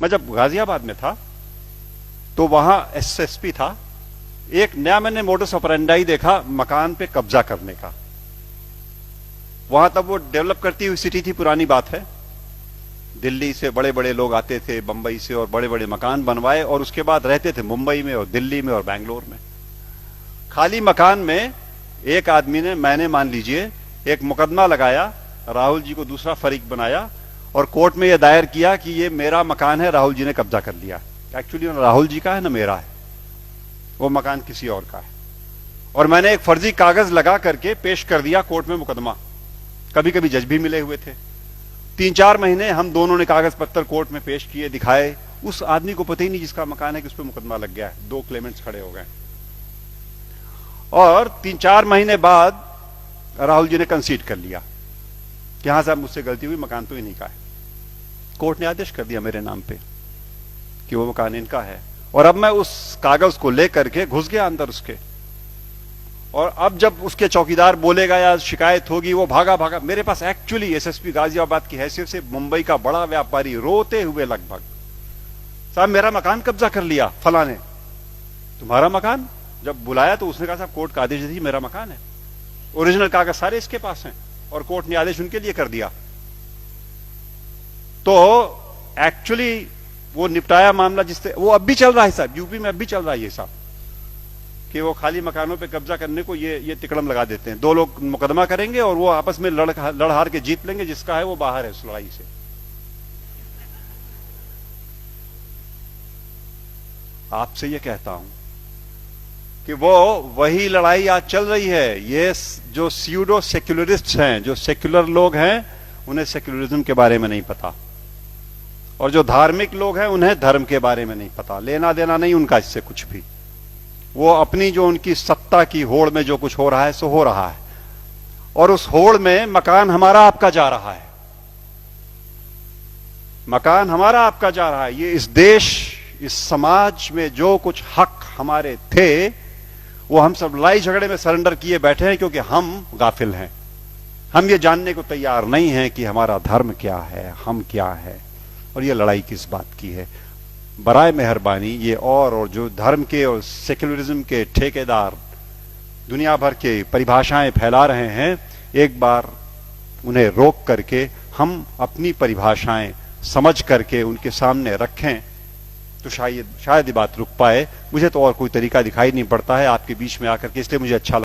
मैं जब गाजियाबाद में था तो वहां एसएसपी था। एक नया मैंने मोडस ऑपरेंडाई देखा मकान पे कब्जा करने का। वहां तब वो डेवलप करती हुई सिटी थी, पुरानी बात है। दिल्ली से बड़े बड़े लोग आते थे, बंबई से, और बड़े बड़े मकान बनवाए और उसके बाद रहते थे मुंबई में और दिल्ली में और बैंगलोर में। खाली मकान में एक आदमी ने, मैंने मान लीजिए, एक मुकदमा लगाया, राहुल जी को दूसरा फरीक बनाया और कोर्ट में यह दायर किया कि ये मेरा मकान है, राहुल जी ने कब्जा कर लिया। एक्चुअली राहुल जी का है ना मेरा है, वो मकान किसी और का है। और मैंने एक फर्जी कागज लगा करके पेश कर दिया कोर्ट में मुकदमा। कभी कभी जज भी मिले हुए थे। 3-4 महीने हम दोनों ने कागज पत्तर कोर्ट में पेश किए, दिखाए। उस आदमी को पता ही नहीं जिसका मकान है कि उस पर मुकदमा लग गया है। 2 क्लेमेंट्स खड़े हो गए और 3-4 महीने बाद राहुल जी ने कंसीड कर लिया कि हाँ साहब मुझसे गलती हुई, मकान तो इन्हीं का है। कोर्ट ने आदेश कर दिया मेरे नाम पे कि वो मकान इनका है। और अब मैं उस कागज को लेकर के घुस गया अंदर उसके, और अब जब उसके चौकीदार बोलेगा या शिकायत होगी, वो भागा भागा मेरे पास। एक्चुअली एसएसपी गाजियाबाद की हैसियत से मुंबई का बड़ा व्यापारी, रोते हुए लगभग, साहब मेरा मकान कब्जा कर लिया फला ने। तुम्हारा मकान? जब बुलाया तो उसने कहा साहब कोर्ट का आदेश थी, मेरा मकान है, ओरिजिनल कागज सारे इसके पास हैं और कोर्ट ने आदेश उनके लिए कर दिया। तो एक्चुअली वो निपटाया मामला जिससे, वो अब भी चल रहा है साहब, यूपी में अब भी चल रहा है ये साहब, कि वो खाली मकानों पे कब्जा करने को ये तिकड़म लगा देते हैं। 2 लोग मुकदमा करेंगे और वो आपस में लड़ हार के जीत लेंगे, जिसका है वो बाहर है उस लड़ाई से। आपसे ये कहता हूं कि वो वही लड़ाई आज चल रही है। ये जो स्यूडो सेक्युलरिस्ट हैं, जो सेक्युलर लोग हैं, उन्हें सेक्युलरिज्म के बारे में नहीं पता, और जो धार्मिक लोग हैं उन्हें धर्म के बारे में नहीं पता। लेना देना नहीं उनका इससे कुछ भी। वो अपनी जो उनकी सत्ता की होड़ में जो कुछ हो रहा है सो हो रहा है, और उस होड़ में मकान हमारा आपका जा रहा है। मकान हमारा आपका जा रहा है। ये इस देश, इस समाज में जो कुछ हक हमारे थे वो हम सब लड़ाई झगड़े में सरेंडर किए बैठे हैं, क्योंकि हम गाफिल हैं। हम ये जानने को तैयार नहीं हैं कि हमारा धर्म क्या है, हम क्या है, और ये लड़ाई किस बात की है। बराए मेहरबानी ये और जो धर्म के और सेक्युलरिज्म के ठेकेदार दुनिया भर के परिभाषाएं फैला रहे हैं, एक बार उन्हें रोक करके हम अपनी परिभाषाएं समझ करके उनके सामने रखें तो शायद ये बात रुक पाए। मुझे तो और कोई तरीका दिखाई नहीं पड़ता है आपके बीच में आकर के, इसलिए मुझे अच्छा